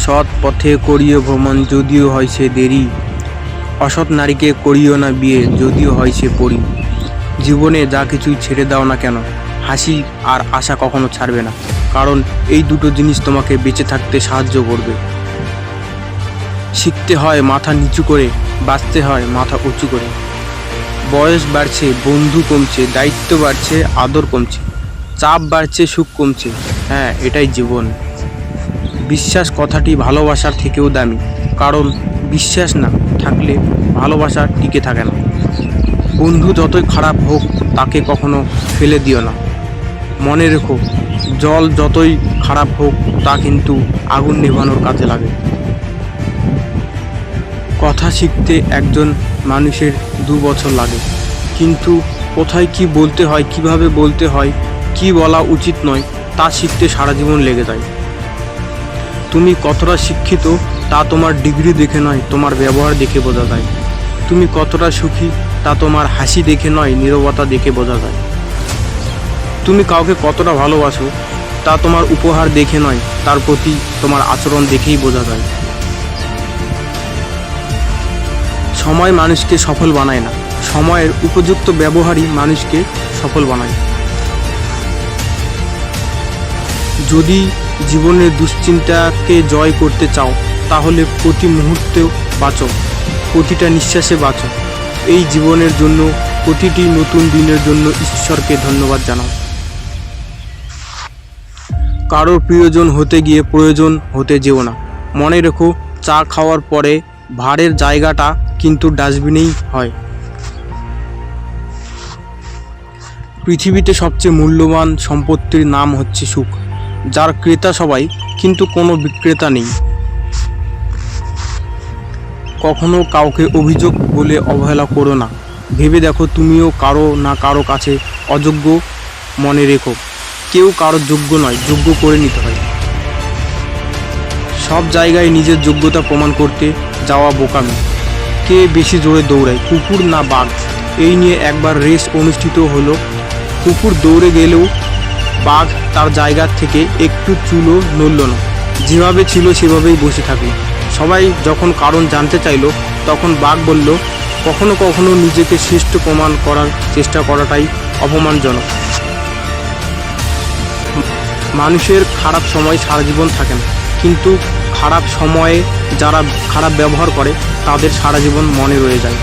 সৎ পথে করিও ভ্রমণ যদিও হয় সে দেরি, অসৎ নারীকে করিও না বিয়ে যদিও হয় সে পরী। জীবনে যা কিছুই ছেড়ে দাও না কেন, হাসি আর আশা কখনো ছাড়বে না, কারণ এই দুটো জিনিস তোমাকে বেঁচে থাকতে সাহায্য করবে। শিখতে হয় মাথা নিচু করে, বাঁচতে হয় মাথা উঁচু করে। বয়স বাড়ছে, বন্ধু কমছে, দায়িত্ব বাড়ছে, আদর কমছে, চাপ বাড়ছে, সুখ কমছে। হ্যাঁ, এটাই জীবন। বিশ্বাস কথাটি ভালোবাসার থেকেও দামি, কারণ বিশ্বাস না থাকলে ভালোবাসা টিকে থাকে না। বন্ধু যতই খারাপ হোক তাকে কখনো ফেলে দিও না। মনে রেখো, জল যতই খারাপ হোক তা কিন্তু আগুন নেভানোর কাজে লাগে। কথা শিখতে একজন মানুষের 2 বছর লাগে, কিন্তু কোথায় কি বলতে হয়, কিভাবে বলতে হয়, কি বলা উচিত নয় তা শিখতে সারা জীবন লেগে যায়। তুমি কতটা শিক্ষিত তা তোমার ডিগ্রি দেখে নয়, তোমার ব্যবহার দেখে বোঝা যায়। তুমি কতটা সুখী তা তোমার হাসি দেখে নয়, নীরবতা দেখে বোঝা যায়। তুমি কাউকে কতটা ভালোবাসো তা তোমার উপহার দেখে নয়, তার প্রতি তোমার আচরণ দেখেই বোঝা যায়। সময় মানুষকে সফল বানায় না, সময়ের উপযুক্ত ব্যবহারই মানুষকে সফল বানায়। যদি জীবনের দুশ্চিন্তাকে জয় করতে চাও তাহলে প্রতি মুহূর্তেও বাঁচো, প্রতিটা নিঃশ্বাসে বাঁচো। এই জীবনের জন্য, প্রতিটি নতুন দিনের জন্য ঈশ্বরকে ধন্যবাদ জানাও। কারোর প্রিয়জন হতে গিয়ে প্রয়োজন হতে যেও না। মনে রেখো, চা খাওয়ার পরে ভাঁড়ের জায়গাটা কিন্তু ডাস্টবিনেই হয়। পৃথিবীতে সবচেয়ে মূল্যবান সম্পত্তির নাম হচ্ছে সুখ, যার ক্রেতা সবাই কিন্তু কোনো বিক্রেতা নেই। কখনো কাউকে অভিযোগ বলে অবহেলা করো না। ভেবে দেখো, তুমিও কারো না কারো কাছে অযোগ্য। মনে রেখো, কেউ কারো যোগ্য নয়, যোগ্য করে নিতে হয়। সব জায়গায় নিজের যোগ্যতা প্রমাণ করতে যাওয়া বোকামি। কে বেশি জোরে দৌড়ায়, কুকুর না বাঘ? এই নিয়ে একবার রেস অনুষ্ঠিত হলো। কুকুর দৌড়ে গেলেও বাঘ তার জায়গা থেকে একটু চুলও নড়ল না, যেভাবে ছিল সেভাবেই বসে থাকলো। সবাই যখন কারণ জানতে চাইল, তখন বাঘ বলল, কখনো কখনো নিজেকে শ্রেষ্ঠ প্রমাণ করার চেষ্টা করাটাই অপমানজনক। মানুষের খারাপ সময় সারা জীবন থাকে না, কিন্তু খারাপ সময়ে যারা খারাপ ব্যবহার করে তাদের সারা জীবন মনে রয়ে যায়।